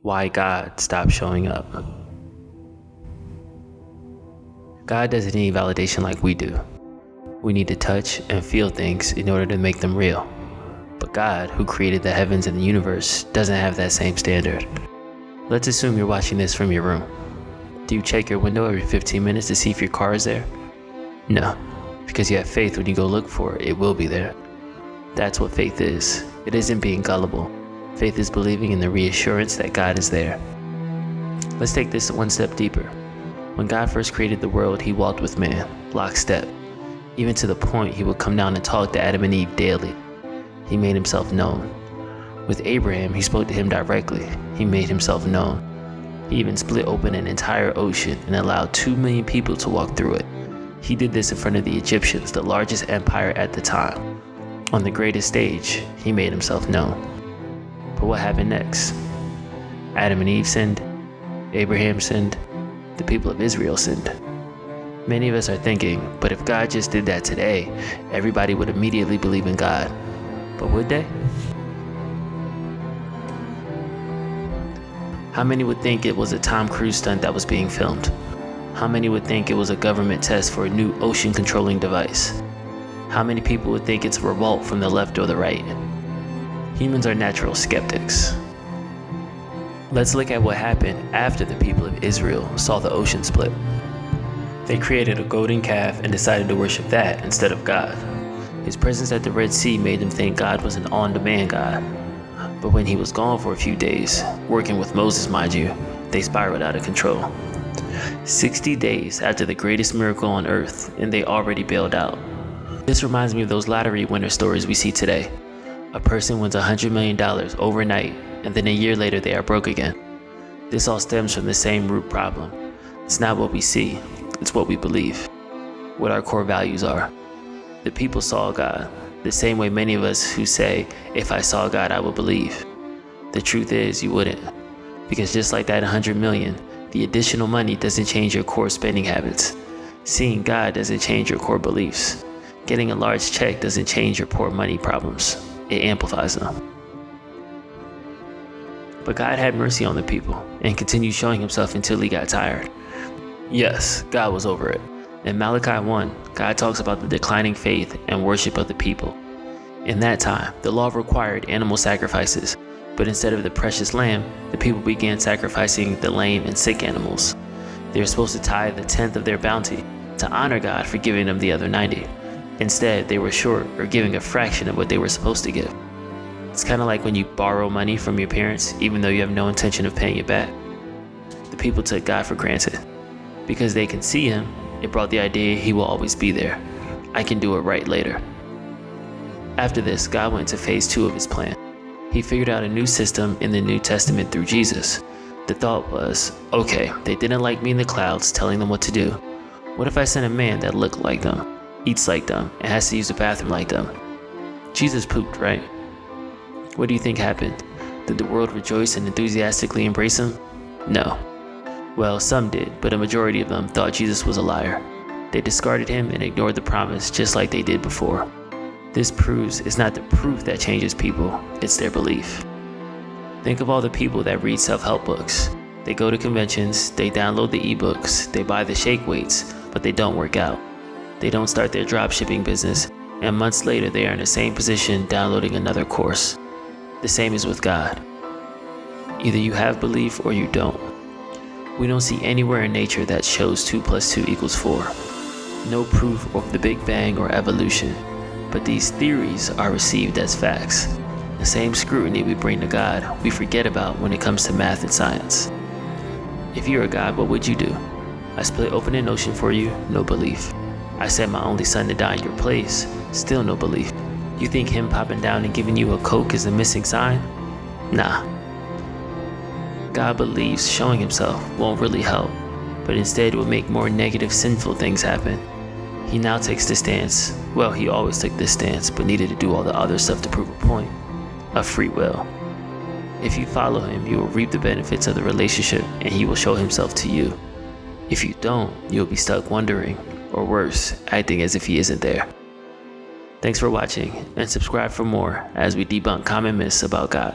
Why God stopped showing up. God doesn't need validation like we do. We need to touch and feel things in order to make them real. But God, who created the heavens and the universe, doesn't have that same standard. Let's assume you're watching this from your room. Do you check your window every 15 minutes to see if your car is there? No, because you have faith when you go look for it, it will be there. That's what faith is. It isn't being gullible. Faith is believing in the reassurance that God is there. Let's take this one step deeper. When God first created the world, he walked with man, lockstep, even to the point he would come down and talk to Adam and Eve daily. He made himself known. With Abraham, he spoke to him directly. He made himself known. He even split open an entire ocean and allowed 2 million people to walk through it. He did this in front of the Egyptians, the largest empire at the time. On the greatest stage, he made himself known. But what happened next? Adam and Eve sinned. Abraham sinned. The people of Israel sinned. Many of us are thinking, but if God just did that today, everybody would immediately believe in God. But would they? How many would think it was a Tom Cruise stunt that was being filmed? How many would think it was a government test for a new ocean controlling device? How many people would think it's a revolt from the left or the right? Humans are natural skeptics. Let's look at what happened after the people of Israel saw the ocean split. They created a golden calf and decided to worship that instead of God. His presence at the Red Sea made them think God was an on-demand God. But when he was gone for a few days, working with Moses, mind you, they spiraled out of control. 60 days after the greatest miracle on earth, and they already bailed out. This reminds me of those lottery winner stories we see today. A person wins $100 million overnight, and then a year later they are broke again. This all stems from the same root problem. It's not what we see, it's what we believe, what our core values are. The people saw God, the same way many of us who say, if I saw God, I would believe. The truth is, you wouldn't. Because just like that 100 million, the additional money doesn't change your core spending habits. Seeing God doesn't change your core beliefs. Getting a large check doesn't change your poor money problems. It amplifies them. But God had mercy on the people and continued showing himself until he got tired. Yes, God was over it. In Malachi 1, God talks about the declining faith and worship of the people. In that time, the law required animal sacrifices, but instead of the precious lamb, the people began sacrificing the lame and sick animals. They were supposed to tithe the 10th of their bounty to honor God for giving them the other 90. Instead, they were short or giving a fraction of what they were supposed to give. It's kind of like when you borrow money from your parents, even though you have no intention of paying it back. The people took God for granted. Because they can see him, it brought the idea he will always be there. I can do it right later. After this, God went to phase 2 of his plan. He figured out a new system in the New Testament through Jesus. The thought was, okay, they didn't like me in the clouds telling them what to do. What if I sent a man that looked like them, eats like them, and has to use the bathroom like them? Jesus pooped, right? What do you think happened? Did the world rejoice and enthusiastically embrace him? No. Well, some did, but a majority of them thought Jesus was a liar. They discarded him and ignored the promise just like they did before. This proves it's not the proof that changes people, it's their belief. Think of all the people that read self-help books. They go to conventions, they download the ebooks, they buy the shake weights, but they don't work out. They don't start their dropshipping business, and months later they are in the same position downloading another course. The same is with God. Either you have belief or you don't. We don't see anywhere in nature that shows 2 + 2 = 4. No proof of the Big Bang or evolution, but these theories are received as facts. The same scrutiny we bring to God, we forget about when it comes to math and science. If you're a God, what would you do? I split open an ocean for you, no belief. I sent my only son to die in your place, still no belief. You think him popping down and giving you a Coke is a missing sign? Nah. God believes showing himself won't really help, but instead will make more negative, sinful things happen. He now takes the stance, well, he always took this stance, but needed to do all the other stuff to prove a point, of free will. If you follow him, you will reap the benefits of the relationship and he will show himself to you. If you don't, you'll be stuck wondering, or worse, acting as if he isn't there. Thanks for watching, and subscribe for more as we debunk common myths about God.